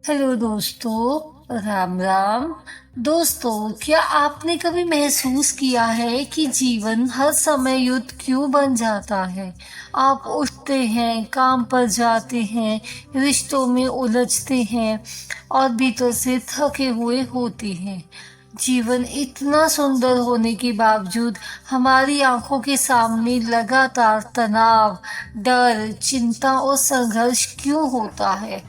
Hello दोस्तों, राम राम। दोस्तों, क्या आपने कभी महसूस किया है कि जीवन हर समय युद्ध क्यों बन जाता है? आप उठते हैं, काम पर जाते हैं, रिश्तों में उलझते हैं और भीतर से थके हुए होते हैं। जीवन इतना सुंदर होने के बावजूद हमारी आंखों के सामने लगातार तनाव, डर, चिंता और संघर्ष क्यों होता है?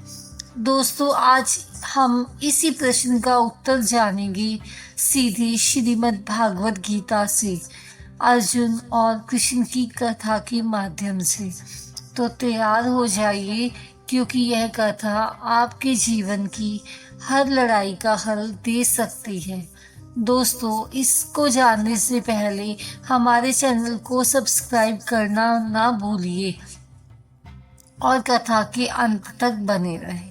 दोस्तों, आज हम इसी प्रश्न का उत्तर जानेंगे सीधी श्रीमद् भागवत गीता से, अर्जुन और कृष्ण की कथा के माध्यम से। तो तैयार हो जाइए, क्योंकि यह कथा आपके जीवन की हर लड़ाई का हल दे सकती है। दोस्तों, इसको जानने से पहले हमारे चैनल को सब्सक्राइब करना ना भूलिए और कथा के अंत तक बने रहें।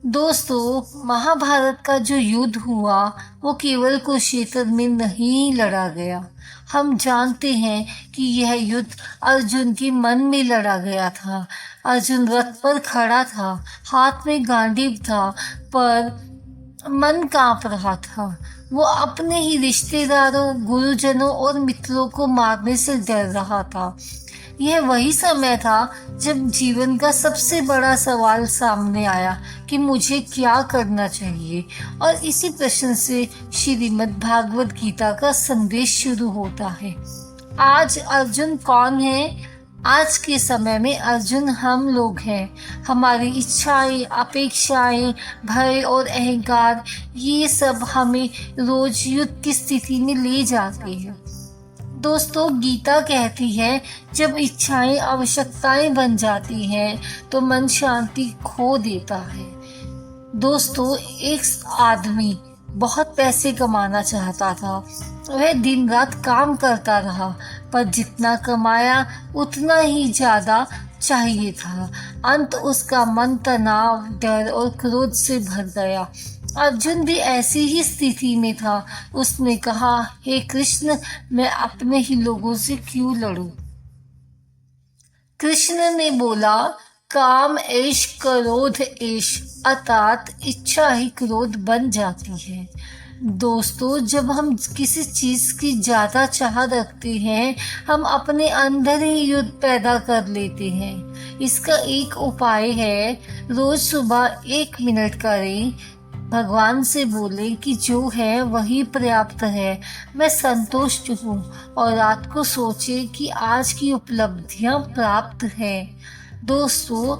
दोस्तों, महाभारत का जो युद्ध हुआ वो केवल कुरुक्षेत्र में नहीं लड़ा गया। हम जानते हैं कि यह युद्ध अर्जुन के मन में लड़ा गया था। अर्जुन रथ पर खड़ा था, हाथ में गांडीव था, पर मन कांप रहा था। वो अपने ही रिश्तेदारों, गुरुजनों और मित्रों को मारने से डर रहा था। यह वही समय था जब जीवन का सबसे बड़ा सवाल सामने आया कि मुझे क्या करना चाहिए। और इसी प्रश्न से श्रीमद् भागवत गीता का संदेश शुरू होता है। आज अर्जुन कौन है? आज के समय में अर्जुन हम लोग हैं। हमारी इच्छाएं, अपेक्षाएं, भय और अहंकार, ये सब हमें रोज युद्ध की स्थिति में ले जाते हैं। दोस्तों, गीता कहती है, जब इच्छाएं आवश्यकताएं बन जाती हैं तो मन शांति खो देता है। दोस्तों, एक आदमी बहुत पैसे कमाना चाहता था। वह दिन रात काम करता रहा, पर जितना कमाया उतना ही ज्यादा चाहिए था। अंत उसका मन तनाव, डर और क्रोध से भर गया। अर्जुन भी ऐसी ही स्थिति में था। उसने कहा, हे कृष्ण, मैं अपने ही लोगों से क्यों लड़ूं? कृष्ण ने बोला, काम ऐश क्रोध ऐश, अर्थात इच्छा ही क्रोध बन जाती है। दोस्तों, जब हम किसी चीज की ज्यादा चाह रखते हैं, हम अपने अंदर ही युद्ध पैदा कर लेते हैं। इसका एक उपाय है, रोज सुबह 1 मिनट करें, भगवान से बोले कि जो है वही पर्याप्त है, मैं संतुष्ट हूँ। और रात को सोचे कि आज की उपलब्धियां प्राप्त हैं। दोस्तों,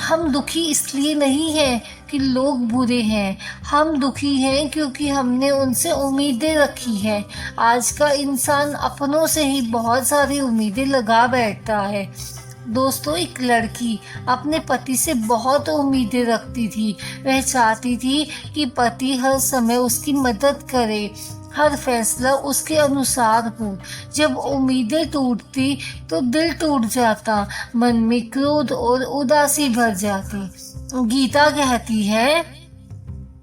हम दुखी इसलिए नहीं हैं कि लोग बुरे हैं। हम दुखी हैं क्योंकि हमने उनसे उम्मीदें रखी हैं। आज का इंसान अपनों से ही बहुत सारी उम्मीदें लगा बैठता है। दोस्तों, एक लड़की अपने पति से बहुत उम्मीदें रखती थी। वह चाहती थी कि पति हर समय उसकी मदद करे, हर फैसला उसके अनुसार हो। जब उम्मीदें टूटती तो दिल टूट जाता, मन में क्रोध और उदासी भर जाती। गीता कहती है,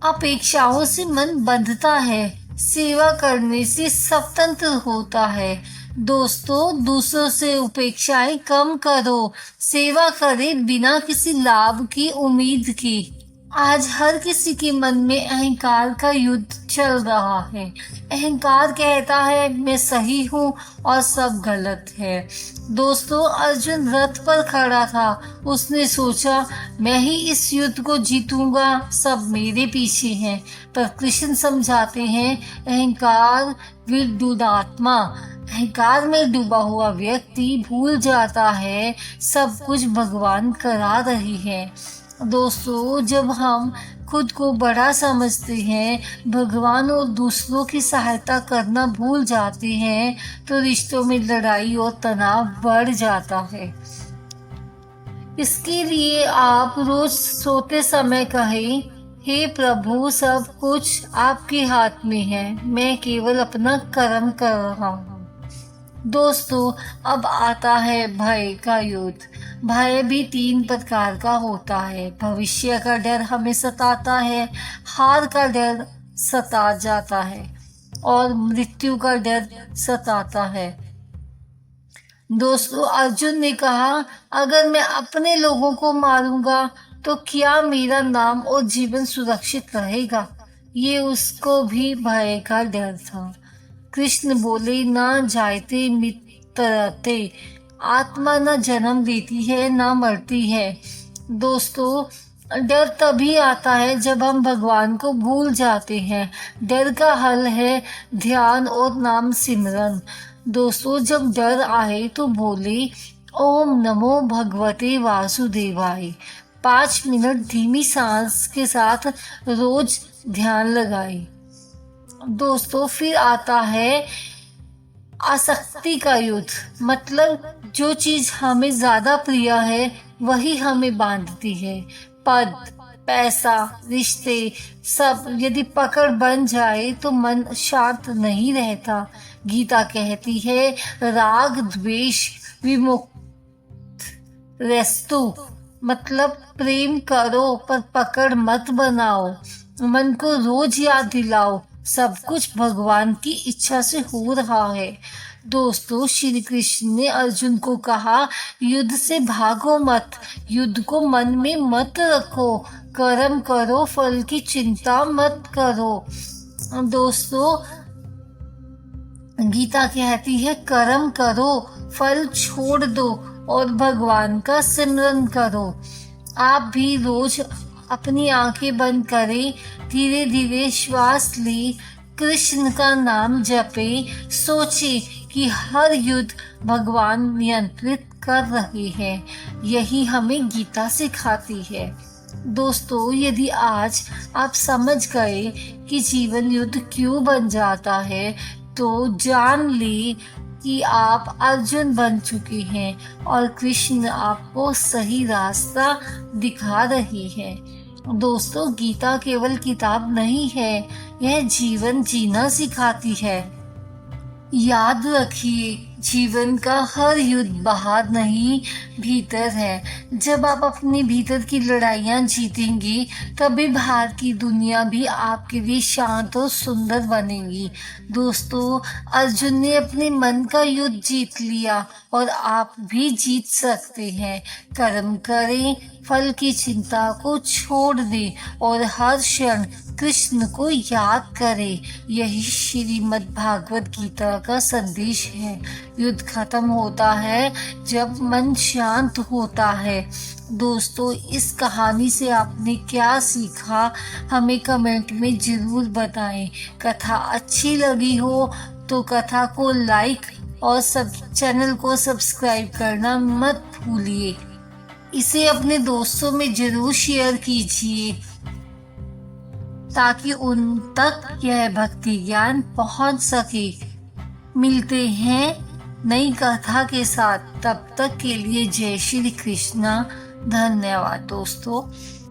अपेक्षाओं से मन बंधता है, सेवा करने से स्वतंत्र होता है। दोस्तों, दूसरों से अपेक्षाएं कम करो, सेवा करें बिना किसी लाभ की उम्मीद की। आज हर किसी के मन में अहंकार का युद्ध चल रहा है। अहंकार कहता है, मैं सही हूँ और सब गलत है। दोस्तों, अर्जुन रथ पर खड़ा था। उसने सोचा, मैं ही इस युद्ध को जीतूंगा, सब मेरे पीछे हैं। पर कृष्ण समझाते हैं, अहंकार विदुरात्मा, अहंकार में डूबा हुआ व्यक्ति भूल जाता है सब कुछ भगवान करा रहे हैं। दोस्तों, जब हम खुद को बड़ा समझते हैं, भगवान और दूसरों की सहायता करना भूल जाते हैं, तो रिश्तों में लड़ाई और तनाव बढ़ जाता है। इसके लिए आप रोज सोते समय कहें, हे प्रभु, सब कुछ आपके हाथ में है, मैं केवल अपना कर्म कर रहा हूँ। दोस्तों, अब आता है भय का युद्ध। भय भी 3 प्रकार का होता है। भविष्य का डर हमें सताता है, हार का डर सता जाता है और मृत्यु का डर सताता है। दोस्तों, अर्जुन ने कहा, अगर मैं अपने लोगों को मारूंगा तो क्या मेरा नाम और जीवन सुरक्षित रहेगा? ये उसको भी भय का डर था। कृष्ण बोले, ना जायते मित्रते, आत्मा न जन्म लेती है ना मरती है। दोस्तों, डर तभी आता है जब हम भगवान को भूल जाते हैं। डर का हल है ध्यान और नाम सिमरन। दोस्तों, जब डर आए तो बोले, ओम नमो भगवते वासुदेवाय। 5 मिनट धीमी सांस के साथ रोज ध्यान लगाए। दोस्तों, फिर आता है आसक्ति का युद्ध। मतलब जो चीज हमें ज्यादा प्रिय है वही हमें बांधती है। पद, पैसा, रिश्ते, सब यदि पकड़ बन जाए तो मन शांत नहीं रहता। गीता कहती है, राग द्वेष विमुक्त रेस्तु। मतलब प्रेम करो पर पकड़ मत बनाओ। मन को रोज याद दिलाओ, सब कुछ भगवान की इच्छा से हो रहा है। दोस्तों, श्री कृष्ण ने अर्जुन को कहा, युद्ध से भागो मत, युद्ध को मन में मत रखो, कर्म करो, फल की चिंता मत करो। दोस्तों, गीता कहती है, कर्म करो, फल छोड़ दो और भगवान का सिमरन करो। आप भी रोज अपनी आंखें बंद करें, धीरे धीरे श्वास ले, कृष्ण का नाम जपे, सोचे कि हर युद्ध भगवान नियंत्रित कर रहे हैं। यही हमें गीता सिखाती है। दोस्तों, यदि आज आप समझ गए कि जीवन युद्ध क्यों बन जाता है, तो जान ले कि आप अर्जुन बन चुके हैं और कृष्ण आपको सही रास्ता दिखा रही है। दोस्तों, गीता केवल किताब नहीं है, यह जीवन जीना सिखाती है। याद रखिए, जीवन का हर युद्ध बाहर नहीं, भीतर है। जब आप अपने भीतर की लड़ाइयाँ जीतेंगे, तभी बाहर की दुनिया भी आपके लिए शांत और सुंदर बनेगी। दोस्तों, अर्जुन ने अपने मन का युद्ध जीत लिया और आप भी जीत सकते हैं। कर्म करें, फल की चिंता को छोड़ दें और हर क्षण कृष्ण को याद करें। यही श्रीमद् भागवत गीता का संदेश है। युद्ध खत्म होता है जब मन शांत होता है। दोस्तों, इस कहानी से आपने क्या सीखा, हमें कमेंट में जरूर बताएं। कथा अच्छी लगी हो तो कथा को लाइक और चैनल को सब्सक्राइब करना मत भूलिए। इसे अपने दोस्तों में जरूर शेयर कीजिए ताकि उन तक यह भक्ति ज्ञान पहुंच सके। मिलते हैं नई कथा के साथ, तब तक के लिए जय श्री कृष्णा। धन्यवाद दोस्तों।